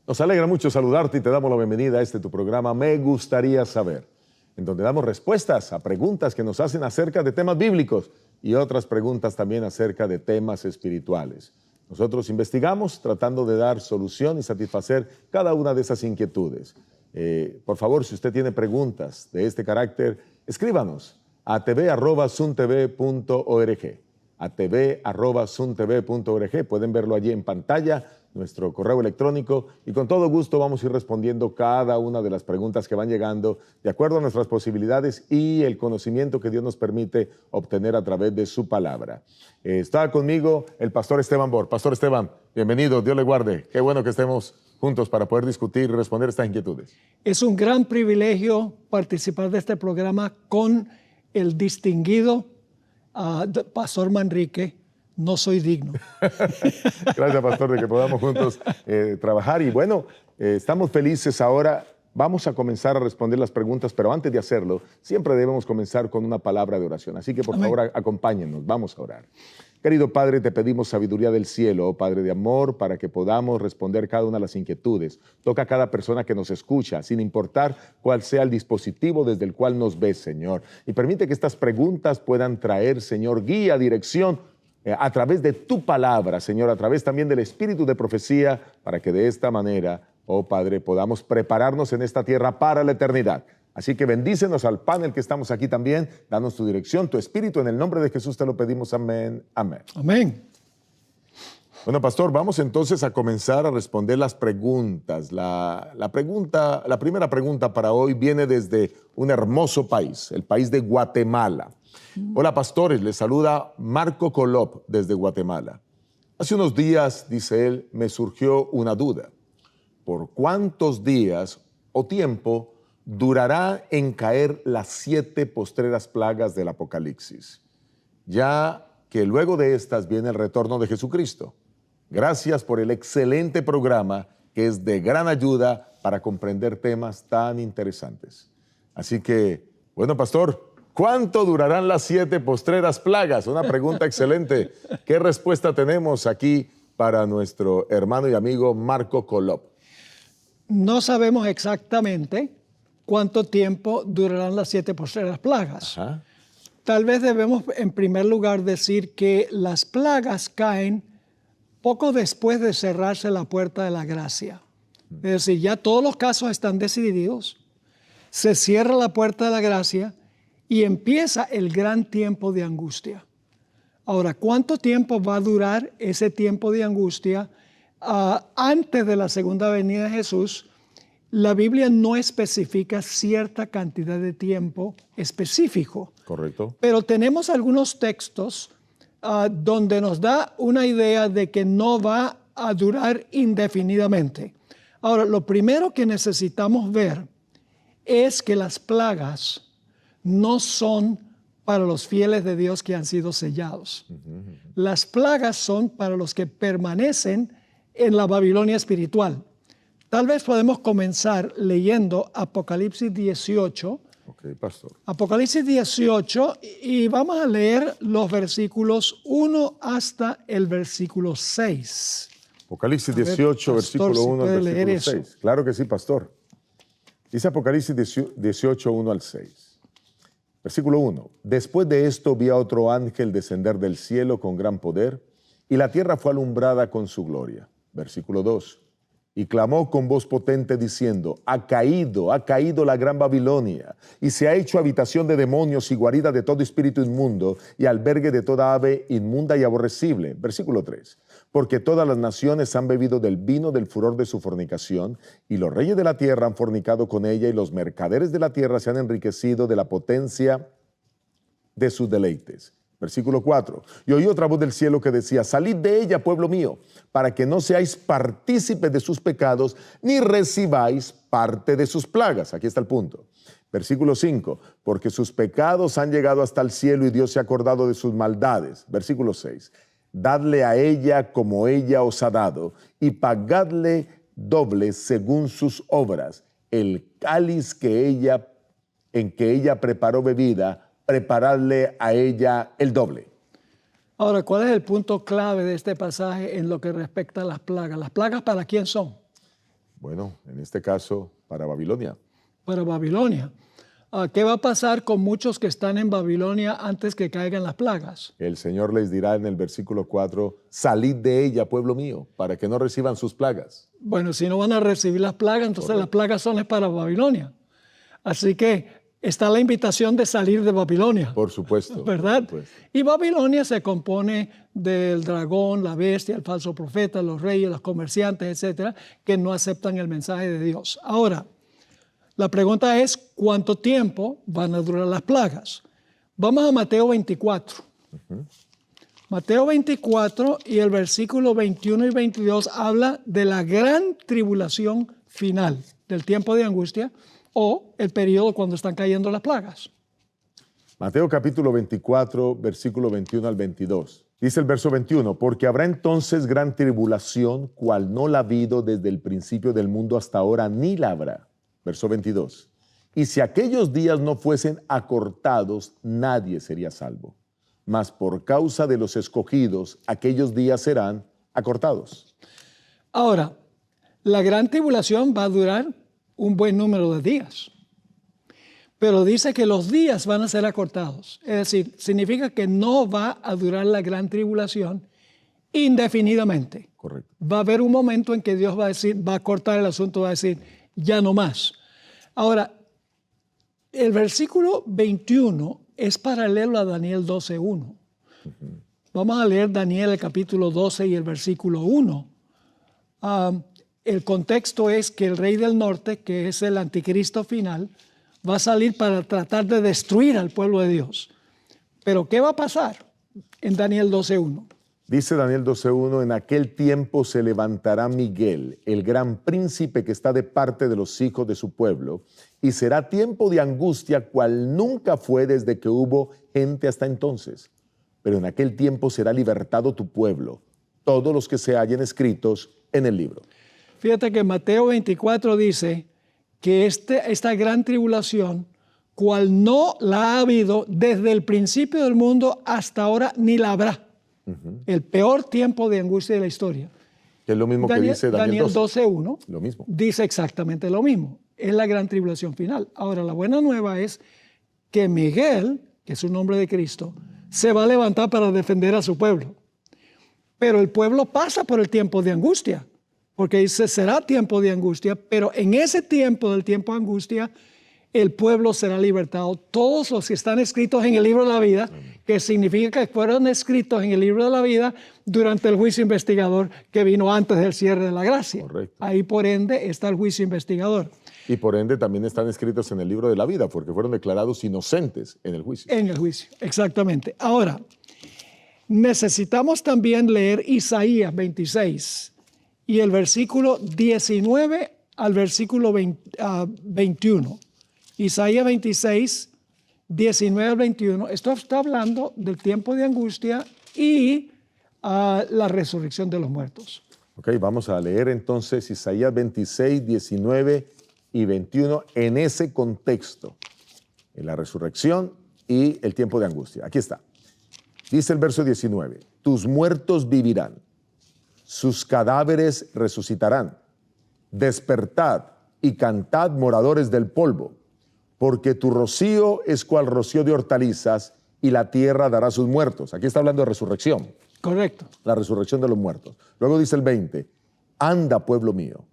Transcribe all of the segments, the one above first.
Nos alegra mucho saludarte y te damos la bienvenida a tu programa Me Gustaría Saber, en donde damos respuestas a preguntas que nos hacen acerca de temas bíblicos y otras preguntas también acerca de temas espirituales. Nosotros investigamos tratando de dar solución y satisfacer cada una de esas inquietudes. Por favor, si usted tiene preguntas de este carácter, escríbanos a tv@suntv.org. a tv@suntv.org. Pueden verlo allí en pantalla, nuestro correo electrónico, y con todo gusto vamos a ir respondiendo cada una de las preguntas que van llegando de acuerdo a nuestras posibilidades y el conocimiento que Dios nos permite obtener a través de su palabra. Está conmigo el pastor Esteban Bor. Pastor Esteban, bienvenido, Dios le guarde. Qué bueno que estemos juntos para poder discutir y responder estas inquietudes. Es un gran privilegio participar de este programa con el distinguido Pastor Manrique. No soy digno. Gracias, pastor, de que podamos juntos trabajar. Y bueno, estamos felices ahora. Vamos a comenzar a responder las preguntas, pero antes de hacerlo, siempre debemos comenzar con una palabra de oración. Así que, por Amén. favor, acompáñennos. Vamos a orar. Querido Padre, te pedimos sabiduría del cielo, oh Padre de amor, para que podamos responder cada una de las inquietudes. Toca a cada persona que nos escucha, sin importar cuál sea el dispositivo desde el cual nos ves, Señor. Y permite que estas preguntas puedan traer, Señor, guía, dirección, a través de tu palabra, Señor, a través también del espíritu de profecía, para que de esta manera, oh Padre, podamos prepararnos en esta tierra para la eternidad. Así que bendícenos al panel que estamos aquí también, danos tu dirección, tu espíritu, en el nombre de Jesús te lo pedimos, amén, amén. Amén. Bueno, pastor, vamos entonces a comenzar a responder las preguntas. La primera pregunta para hoy viene desde un hermoso país, el país de Guatemala. Hola, pastores, les saluda Marco Colop desde Guatemala. Hace unos días, dice él, me surgió una duda. ¿Por cuántos días o tiempo durará en caer las 7 postreras plagas del Apocalipsis? Ya que luego de estas viene el retorno de Jesucristo. Gracias por el excelente programa que es de gran ayuda para comprender temas tan interesantes. Así que, bueno, pastor, ¿cuánto durarán las 7 postreras plagas? Una pregunta excelente. ¿Qué respuesta tenemos aquí para nuestro hermano y amigo Marco Colop? No sabemos exactamente cuánto tiempo durarán las 7 postreras plagas. Ajá. Tal vez debemos, en primer lugar, decir que las plagas caen poco después de cerrarse la puerta de la gracia. Es decir, ya todos los casos están decididos, se cierra la puerta de la gracia y empieza el gran tiempo de angustia. Ahora, ¿cuánto tiempo va a durar ese tiempo de angustia antes de la segunda venida de Jesús? La Biblia no especifica cierta cantidad de tiempo específico. Correcto. Pero tenemos algunos textos donde nos da una idea de que no va a durar indefinidamente. Ahora, lo primero que necesitamos ver es que las plagas no son para los fieles de Dios que han sido sellados. Las plagas son para los que permanecen en la Babilonia espiritual. Tal vez podemos comenzar leyendo Apocalipsis 18. Ok, pastor. Apocalipsis 18, y vamos a leer los versículos 1 hasta el versículo 6. Apocalipsis A ver, 18, pastor, versículo si 1 al puede leer versículo 6. Claro que sí, pastor. Dice Apocalipsis 18, 1 al 6. Versículo 1. Después de esto vi a otro ángel descender del cielo con gran poder, y la tierra fue alumbrada con su gloria. Versículo 2. Y clamó con voz potente diciendo, ha caído la gran Babilonia, y se ha hecho habitación de demonios y guarida de todo espíritu inmundo, y albergue de toda ave inmunda y aborrecible. Versículo 3. Porque todas las naciones han bebido del vino del furor de su fornicación, y los reyes de la tierra han fornicado con ella, y los mercaderes de la tierra se han enriquecido de la potencia de sus deleites. Versículo 4. Y oí otra voz del cielo que decía, salid de ella, pueblo mío, para que no seáis partícipes de sus pecados, ni recibáis parte de sus plagas. Aquí está el punto. Versículo 5. Porque sus pecados han llegado hasta el cielo y Dios se ha acordado de sus maldades. Versículo 6. Dadle a ella como ella os ha dado, y pagadle doble según sus obras. El cáliz en que ella preparó bebida, prepararle a ella el doble. Ahora, ¿cuál es el punto clave de este pasaje en lo que respecta a las plagas? ¿Las plagas para quién son? Bueno, en este caso, para Babilonia. Para Babilonia. ¿Qué va a pasar con muchos que están en Babilonia antes que caigan las plagas? El Señor les dirá en el versículo 4, salid de ella, pueblo mío, para que no reciban sus plagas. Bueno, si no van a recibir las plagas, entonces Correcto. las plagas son para Babilonia. Así que está la invitación de salir de Babilonia. Por supuesto. ¿Verdad? Por supuesto. Y Babilonia se compone del dragón, la bestia, el falso profeta, los reyes, los comerciantes, etcétera, que no aceptan el mensaje de Dios. Ahora, la pregunta es, ¿cuánto tiempo van a durar las plagas? Vamos a Mateo 24. Mateo 24 y el versículo 21 y 22 habla de la gran tribulación final, del tiempo de angustia o el periodo cuando están cayendo las plagas. Mateo capítulo 24, versículo 21 al 22. Dice el verso 21, porque habrá entonces gran tribulación, cual no la ha habido desde el principio del mundo hasta ahora, ni la habrá. Verso 22. Y si aquellos días no fuesen acortados, nadie sería salvo. Mas por causa de los escogidos, aquellos días serán acortados. Ahora, la gran tribulación va a durar un buen número de días. Pero dice que los días van a ser acortados. Es decir, significa que no va a durar la gran tribulación indefinidamente. Correcto. Va a haber un momento en que Dios va a decir, va a cortar el asunto, va a decir, ya no más. Ahora, el versículo 21 es paralelo a Daniel 12:1. Vamos a leer Daniel el capítulo 12 y el versículo 1. El contexto es que el rey del norte, que es el anticristo final, va a salir para tratar de destruir al pueblo de Dios. Pero ¿qué va a pasar en Daniel 12:1? Dice Daniel 12:1, en aquel tiempo se levantará Miguel, el gran príncipe que está de parte de los hijos de su pueblo, y será tiempo de angustia cual nunca fue desde que hubo gente hasta entonces. Pero en aquel tiempo será libertado tu pueblo, todos los que se hallen escritos en el libro. Fíjate que Mateo 24 dice que esta gran tribulación, cual no la ha habido desde el principio del mundo hasta ahora, ni la habrá. El peor tiempo de angustia de la historia. Que es lo mismo que dice Daniel 12:1. Lo mismo. Dice exactamente lo mismo. Es la gran tribulación final. Ahora, la buena nueva es que Miguel, que es un nombre de Cristo, se va a levantar para defender a su pueblo. Pero el pueblo pasa por el tiempo de angustia, porque dice, será tiempo de angustia, pero en ese tiempo del tiempo de angustia, el pueblo será libertado. Todos los que están escritos en el libro de la vida, que significa que fueron escritos en el libro de la vida durante el juicio investigador que vino antes del cierre de la gracia. Correcto. Ahí por ende está el juicio investigador. Y por ende también están escritos en el libro de la vida, porque fueron declarados inocentes en el juicio. En el juicio, exactamente. Ahora, necesitamos también leer Isaías 26 y el versículo 19 al versículo 21. Isaías 26, 19 al 21. Esto está hablando del tiempo de angustia y la resurrección de los muertos. Ok, vamos a leer entonces Isaías 26, 19 y 21 en ese contexto, en la resurrección y el tiempo de angustia. Aquí está. Dice el verso 19, tus muertos vivirán, sus cadáveres resucitarán. Despertad y cantad, moradores del polvo, porque tu rocío es cual rocío de hortalizas y la tierra dará sus muertos. Aquí está hablando de resurrección. Correcto. La resurrección de los muertos. Luego dice el 20, anda, pueblo mío,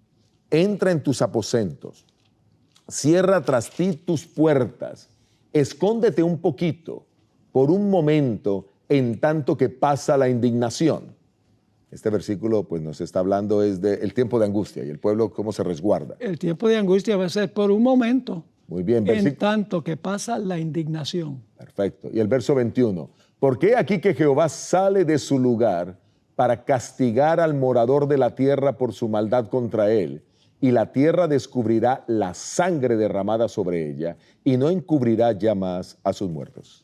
entra en tus aposentos, cierra tras ti tus puertas, escóndete un poquito, por un momento, en tanto que pasa la indignación. Este versículo pues nos está hablando es del tiempo de angustia y el pueblo cómo se resguarda. El tiempo de angustia va a ser por un momento. Muy bien. En tanto que pasa la indignación. Perfecto. Y el verso 21. Porque aquí que Jehová sale de su lugar para castigar al morador de la tierra por su maldad contra él, y la tierra descubrirá la sangre derramada sobre ella, y no encubrirá ya más a sus muertos.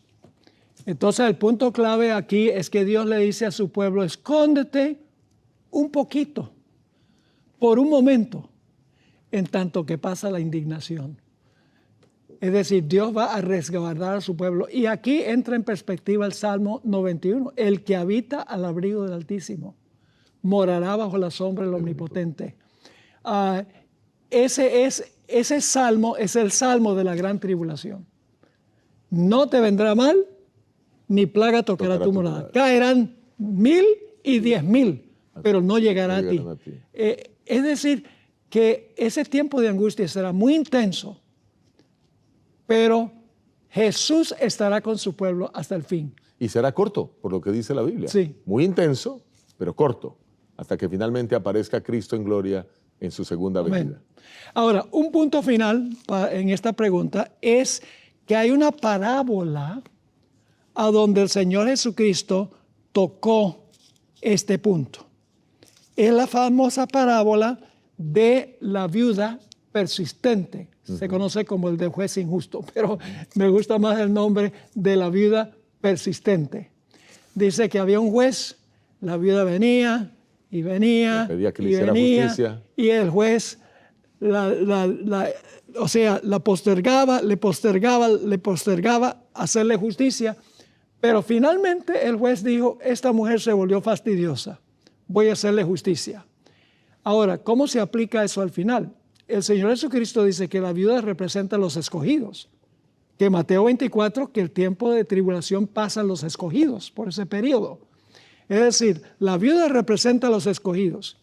Entonces el punto clave aquí es que Dios le dice a su pueblo, escóndete un poquito, por un momento, en tanto que pasa la indignación. Es decir, Dios va a resguardar a su pueblo. Y aquí entra en perspectiva el Salmo 91. El que habita al abrigo del Altísimo morará bajo la sombra del Omnipotente. ese salmo es el salmo de la gran tribulación. No te vendrá mal, ni plaga tocará tu morada. Caerán 1000 y 10,000, pero no llegará a ti. Es decir, que ese tiempo de angustia será muy intenso, pero Jesús estará con su pueblo hasta el fin. Y será corto, por lo que dice la Biblia. Sí. Muy intenso, pero corto, hasta que finalmente aparezca Cristo en gloria en su segunda venida. Ahora, un punto final en esta pregunta es que hay una parábola a donde el Señor Jesucristo tocó este punto. Es la famosa parábola de la viuda persistente. Se conoce como el del juez injusto, pero me gusta más el nombre de la viuda persistente. Dice que había un juez, la viuda venía y venía, le pedía que le y hiciera venía, justicia. y el juez la postergaba, le postergaba hacerle justicia, pero finalmente el juez dijo, esta mujer se volvió fastidiosa, voy a hacerle justicia. Ahora, ¿cómo se aplica eso al final? El Señor Jesucristo dice que la viuda representa a los escogidos, que Mateo 24, que el tiempo de tribulación pasa a los escogidos por ese periodo. Es decir, la viuda representa a los escogidos,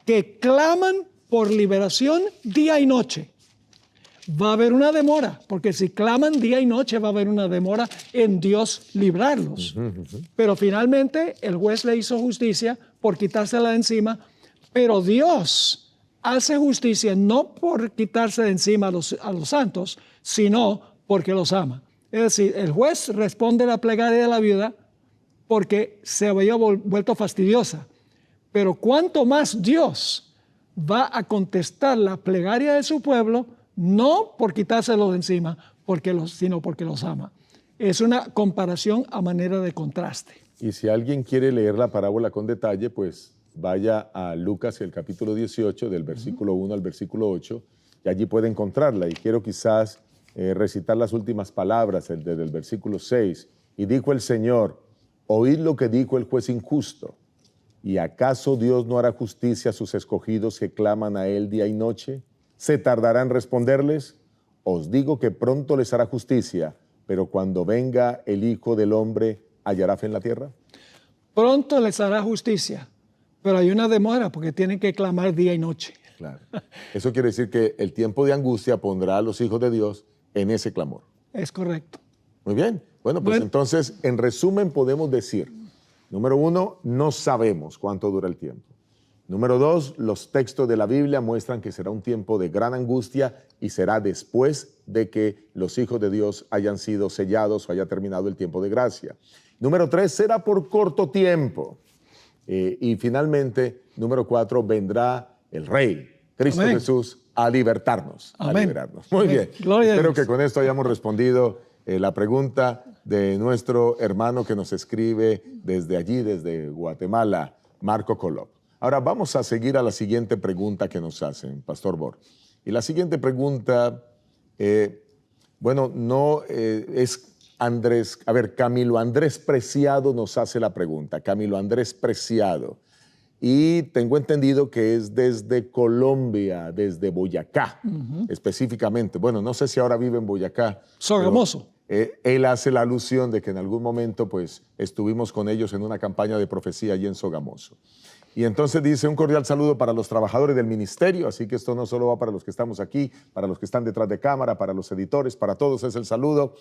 que claman por liberación día y noche. Va a haber una demora, porque si claman día y noche va a haber una demora en Dios librarlos. Pero finalmente el juez le hizo justicia por quitársela de encima, pero Dios hace justicia no por quitarse de encima a los santos, sino porque los ama. Es decir, el juez responde a la plegaria de la viuda porque se había vuelto fastidiosa. Pero cuánto más Dios va a contestar la plegaria de su pueblo, no por quitárselos de encima, sino porque los ama. Es una comparación a manera de contraste. Y si alguien quiere leer la parábola con detalle, pues vaya a Lucas, el capítulo 18, del versículo 1 al versículo 8, y allí puede encontrarla. Y quiero quizás recitar las últimas palabras desde el versículo 6. Y dijo el Señor, oíd lo que dijo el juez injusto. ¿Y acaso Dios no hará justicia a sus escogidos que claman a Él día y noche? ¿Se tardará en responderles? Os digo que pronto les hará justicia, pero cuando venga el Hijo del Hombre, ¿hallará fe en la tierra? Pronto les hará justicia, pero hay una demora porque tienen que clamar día y noche. Claro. Eso quiere decir que el tiempo de angustia pondrá a los hijos de Dios en ese clamor. Es correcto. Muy bien. Bueno, pues entonces, en resumen, podemos decir, número 1, no sabemos cuánto dura el tiempo. Número 2, los textos de la Biblia muestran que será un tiempo de gran angustia y será después de que los hijos de Dios hayan sido sellados o haya terminado el tiempo de gracia. Número 3, será por corto tiempo. Y finalmente, número 4, vendrá el Rey, Cristo Amén. Jesús, a libertarnos, Amén. a liberarnos. Muy Amén. bien. Gloria a Espero Dios. que con esto hayamos respondido la pregunta de nuestro hermano que nos escribe desde allí, desde Guatemala, Marco Colop. Ahora vamos a seguir a la siguiente pregunta que nos hacen, Pastor Bor. Y la siguiente pregunta, es Andrés, Camilo Andrés Preciado nos hace la pregunta, Camilo Andrés Preciado. Y tengo entendido que es desde Colombia, desde Boyacá, específicamente. Bueno, no sé si ahora vive en Boyacá. Sogamoso. Él hace la alusión de que en algún momento pues, estuvimos con ellos en una campaña de profecía allí en Sogamoso. Y entonces dice, un cordial saludo para los trabajadores del ministerio, así que esto no solo va para los que estamos aquí, para los que están detrás de cámara, para los editores, para todos es el saludo.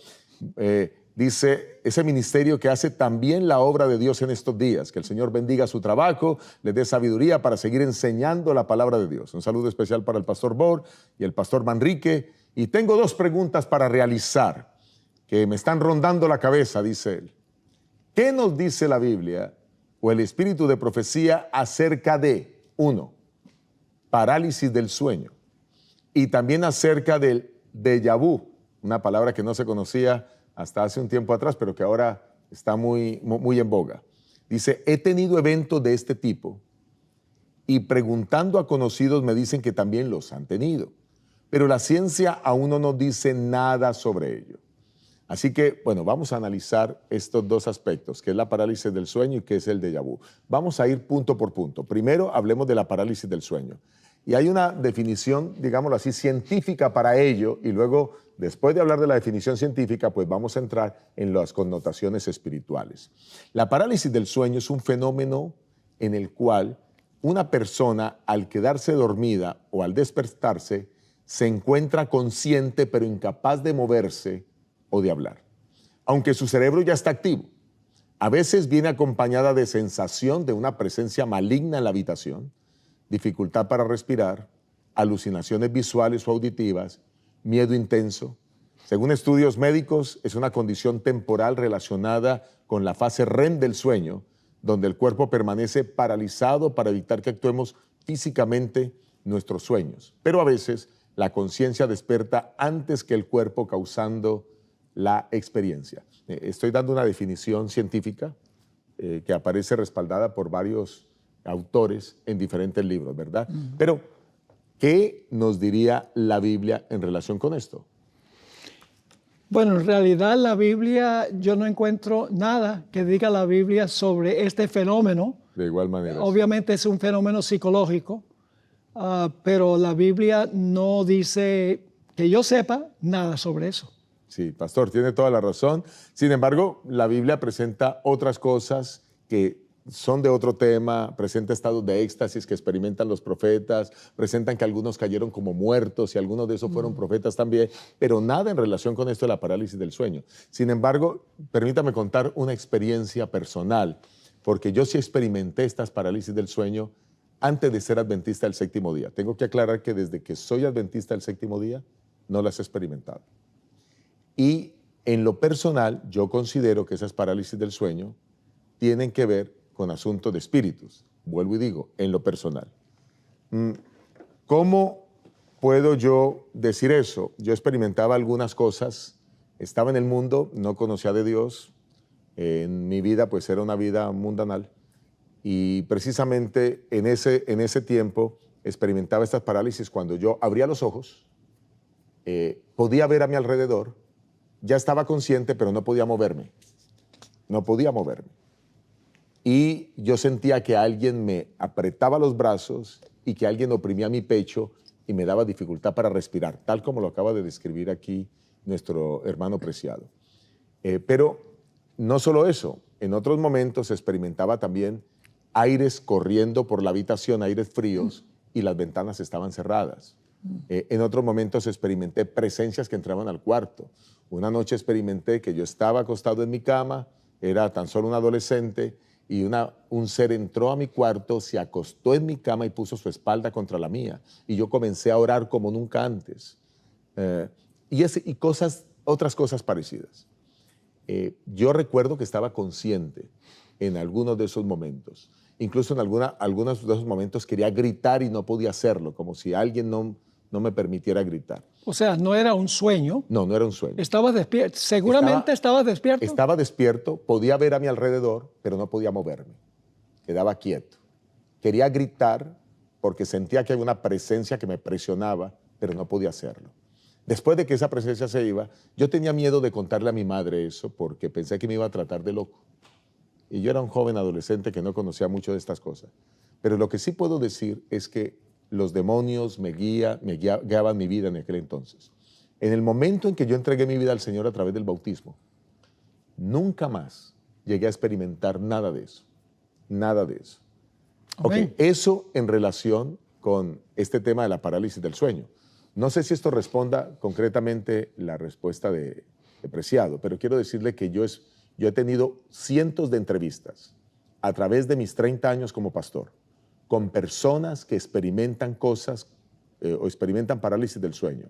Dice, ese ministerio que hace también la obra de Dios en estos días, que el Señor bendiga su trabajo, les dé sabiduría para seguir enseñando la palabra de Dios. Un saludo especial para el pastor Bor y el pastor Manrique. Y tengo 2 preguntas para realizar que me están rondando la cabeza, dice él. ¿Qué nos dice la Biblia o el espíritu de profecía acerca de, 1, parálisis del sueño, y también acerca del déjà vu, una palabra que no se conocía hasta hace un tiempo atrás, pero que ahora está muy en boga? Dice, he tenido eventos de este tipo y preguntando a conocidos me dicen que también los han tenido, pero la ciencia aún no nos dice nada sobre ello. Así que, bueno, vamos a analizar estos 2 aspectos, que es la parálisis del sueño y que es el déjà vu. Vamos a ir punto por punto. Primero, hablemos de la parálisis del sueño. Y hay una definición, digámoslo así, científica para ello, y luego, después de hablar de la definición científica, pues vamos a entrar en las connotaciones espirituales. La parálisis del sueño es un fenómeno en el cual una persona, al quedarse dormida o al despertarse, se encuentra consciente pero incapaz de moverse o de hablar, aunque su cerebro ya está activo. A veces viene acompañada de sensación de una presencia maligna en la habitación, dificultad para respirar, alucinaciones visuales o auditivas, miedo intenso. Según estudios médicos, es una condición temporal relacionada con la fase REM del sueño, donde el cuerpo permanece paralizado para evitar que actuemos físicamente nuestros sueños. Pero a veces la conciencia despierta antes que el cuerpo, causando la experiencia. Estoy dando una definición científica que aparece respaldada por varios autores en diferentes libros, ¿verdad? Pero, ¿qué nos diría la Biblia en relación con esto? Bueno, en realidad la Biblia, yo no encuentro nada que diga la Biblia sobre este fenómeno. De igual manera. Obviamente es un fenómeno psicológico, pero la Biblia no dice, que yo sepa, nada sobre eso. Sí, pastor, tiene toda la razón. Sin embargo, la Biblia presenta otras cosas que son de otro tema, presenta estados de éxtasis que experimentan los profetas, presentan que algunos cayeron como muertos y algunos de esos fueron profetas también, pero nada en relación con esto de la parálisis del sueño. Sin embargo, permítame contar una experiencia personal, porque yo sí experimenté estas parálisis del sueño antes de ser adventista del séptimo día. Tengo que aclarar que desde que soy adventista del séptimo día, no las he experimentado. Y en lo personal, yo considero que esas parálisis del sueño tienen que ver con asuntos de espíritus. Vuelvo y digo, en lo personal. ¿Cómo puedo yo decir eso? Yo experimentaba algunas cosas, estaba en el mundo, no conocía de Dios, en mi vida pues era una vida mundanal, y precisamente en ese tiempo experimentaba estas parálisis cuando yo abría los ojos, podía ver a mi alrededor, ya estaba consciente, pero no podía moverme. No podía moverme. Y yo sentía que alguien me apretaba los brazos y que alguien oprimía mi pecho y me daba dificultad para respirar, tal como lo acaba de describir aquí nuestro hermano Preciado. Pero no solo eso, en otros momentos experimentaba también aires corriendo por la habitación, aires fríos, y las ventanas estaban cerradas. En otros momentos experimenté presencias que entraban al cuarto. Una noche experimenté que yo estaba acostado en mi cama, era tan solo un adolescente, y un ser entró a mi cuarto, se acostó en mi cama y puso su espalda contra la mía. Y yo comencé a orar como nunca antes. Y otras cosas parecidas. Yo recuerdo que estaba consciente en algunos de esos momentos. Incluso en algunos de esos momentos quería gritar y no podía hacerlo, como si alguien no me permitiera gritar. O sea, no era un sueño. No, no era un sueño. Estaba despierto. Seguramente estaba despierto. Estaba despierto, podía ver a mi alrededor, pero no podía moverme. Quedaba quieto. Quería gritar porque sentía que había una presencia que me presionaba, pero no podía hacerlo. Después de que esa presencia se iba, yo tenía miedo de contarle a mi madre eso porque pensé que me iba a tratar de loco. Y yo era un joven adolescente que no conocía mucho de estas cosas. Pero lo que sí puedo decir es que los demonios me guiaban mi vida en aquel entonces. En el momento en que yo entregué mi vida al Señor a través del bautismo, nunca más llegué a experimentar nada de eso. Nada de eso. Okay. Eso en relación con este tema de la parálisis del sueño. No sé si esto responda concretamente la respuesta de Preciado, pero quiero decirle que yo he tenido cientos de entrevistas a través de mis 30 años como pastor con personas que experimentan cosas o experimentan parálisis del sueño.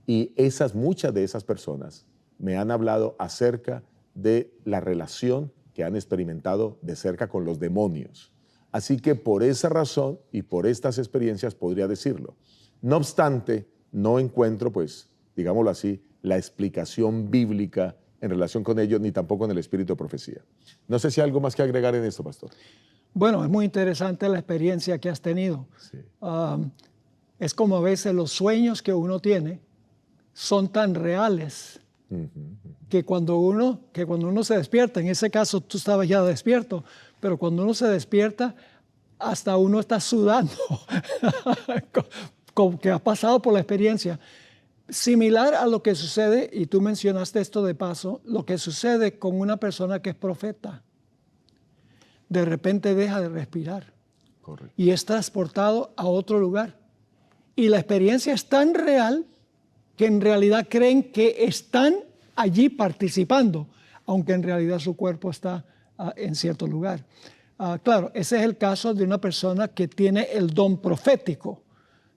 Y muchas de esas personas me han hablado acerca de la relación que han experimentado de cerca con los demonios. Así que por esa razón y por estas experiencias podría decirlo. No obstante, no encuentro, pues, digámoslo así, la explicación bíblica en relación con ello, ni tampoco en el espíritu de profecía. No sé si hay algo más que agregar en esto, pastor. Bueno, es muy interesante la experiencia que has tenido. Sí. Es como a veces los sueños que uno tiene son tan reales que cuando uno se despierta, en ese caso tú estabas ya despierto, pero cuando uno se despierta hasta uno está sudando, como que has pasado por la experiencia. Similar a lo que sucede, y tú mencionaste esto de paso, lo que sucede con una persona que es profeta. De repente deja de respirar. Correcto. Y es transportado a otro lugar. Y la experiencia es tan real que en realidad creen que están allí participando, aunque en realidad su cuerpo está en cierto lugar. Claro, ese es el caso de una persona que tiene el don profético,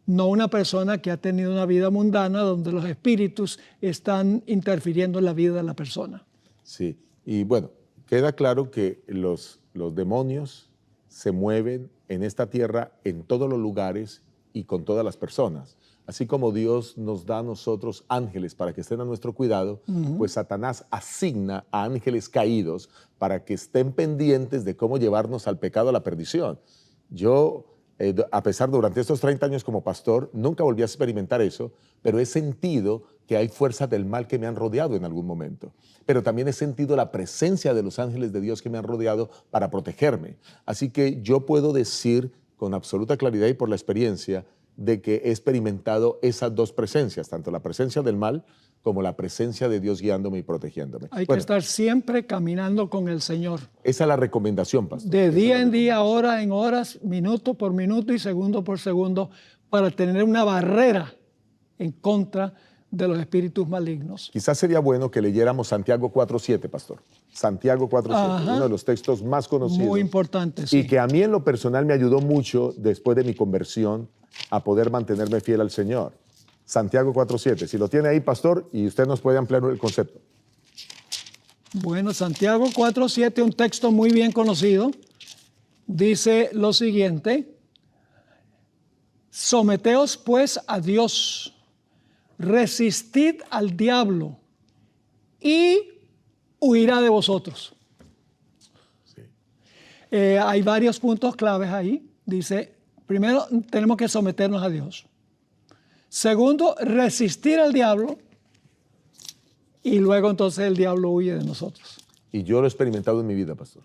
no una persona que ha tenido una vida mundana donde los espíritus están interfiriendo en la vida de la persona. Sí, y bueno, queda claro que los demonios se mueven en esta tierra en todos los lugares y con todas las personas. Así como Dios nos da a nosotros ángeles para que estén a nuestro cuidado, pues Satanás asigna a ángeles caídos para que estén pendientes de cómo llevarnos al pecado, a la perdición. Yo, a pesar durante estos 30 años como pastor, nunca volví a experimentar eso, pero he sentido que hay fuerzas del mal que me han rodeado en algún momento. Pero también he sentido la presencia de los ángeles de Dios que me han rodeado para protegerme. Así que yo puedo decir con absoluta claridad y por la experiencia de que he experimentado esas dos presencias, tanto la presencia del mal como la presencia de Dios guiándome y protegiéndome. Hay que estar siempre caminando con el Señor. Esa es la recomendación, pastor. De día en día, hora en horas, minuto por minuto y segundo por segundo, para tener una barrera en contra de los espíritus malignos. Quizás sería bueno que leyéramos Santiago 4:7, pastor. Santiago 4:7, uno de los textos más conocidos. Muy importante, sí. Y que a mí en lo personal me ayudó mucho después de mi conversión a poder mantenerme fiel al Señor. Santiago 4:7. Si lo tiene ahí, pastor, y usted nos puede ampliar el concepto. Bueno, Santiago 4:7, un texto muy bien conocido, dice lo siguiente: someteos pues a Dios, resistid al diablo y huirá de vosotros. Sí. Hay varios puntos claves ahí. Dice, primero, tenemos que someternos a Dios. Segundo, resistir al diablo. Y luego entonces el diablo huye de nosotros. Y yo lo he experimentado en mi vida, pastor.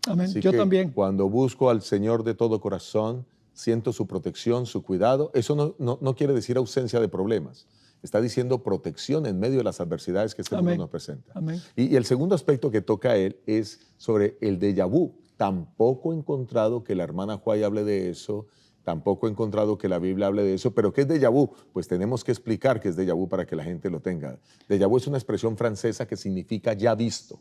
Amén. Así Yo que también. Cuando busco al Señor de todo corazón, siento su protección, su cuidado. Eso no quiere decir ausencia de problemas. Está diciendo protección en medio de las adversidades que este mundo nos presenta. Amén. Y el segundo aspecto que toca él es sobre el déjà vu. Tampoco he encontrado que la hermana Juay hable de eso. Tampoco he encontrado que la Biblia hable de eso. ¿Pero qué es déjà vu? Pues tenemos que explicar qué es déjà vu para que la gente lo tenga. Déjà vu es una expresión francesa que significa ya visto.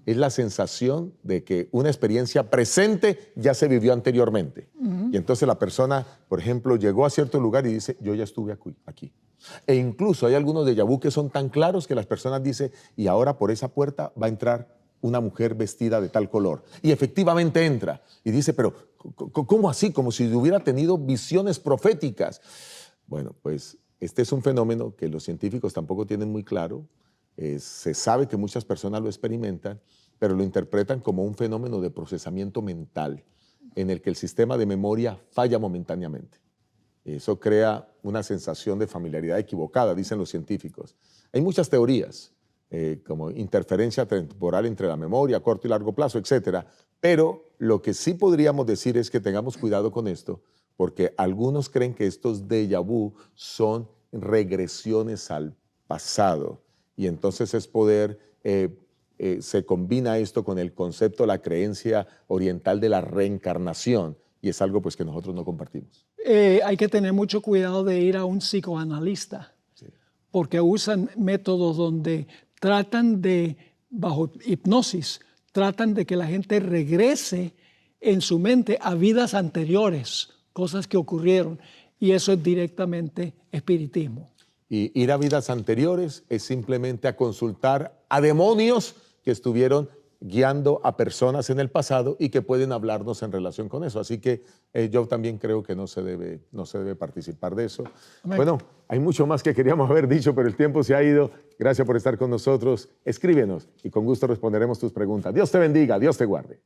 Es la sensación de que una experiencia presente ya se vivió anteriormente. Y entonces la persona, por ejemplo, llegó a cierto lugar y dice, yo ya estuve aquí. E incluso hay algunos déjà vu que son tan claros que las personas dicen, y ahora por esa puerta va a entrar una mujer vestida de tal color. Y efectivamente entra. Y dice, pero ¿cómo así? Como si hubiera tenido visiones proféticas. Bueno, pues este es un fenómeno que los científicos tampoco tienen muy claro. Se sabe que muchas personas lo experimentan, pero lo interpretan como un fenómeno de procesamiento mental en el que el sistema de memoria falla momentáneamente. Eso crea una sensación de familiaridad equivocada, dicen los científicos. Hay muchas teorías, como interferencia temporal entre la memoria, a corto y largo plazo, etc. Pero lo que sí podríamos decir es que tengamos cuidado con esto, porque algunos creen que estos déjà vu son regresiones al pasado. Y entonces es poder, se combina esto con el concepto, la creencia oriental de la reencarnación, y es algo pues que nosotros no compartimos. Hay que tener mucho cuidado de ir a un psicoanalista, sí, porque usan métodos donde tratan de, bajo hipnosis, tratan de que la gente regrese en su mente a vidas anteriores, cosas que ocurrieron, y eso es directamente espiritismo. Y ir a vidas anteriores es simplemente a consultar a demonios que estuvieron guiando a personas en el pasado y que pueden hablarnos en relación con eso. Así que yo también creo que no se debe participar de eso. Amén. Bueno, hay mucho más que queríamos haber dicho, pero el tiempo se ha ido. Gracias por estar con nosotros. Escríbenos y con gusto responderemos tus preguntas. Dios te bendiga, Dios te guarde.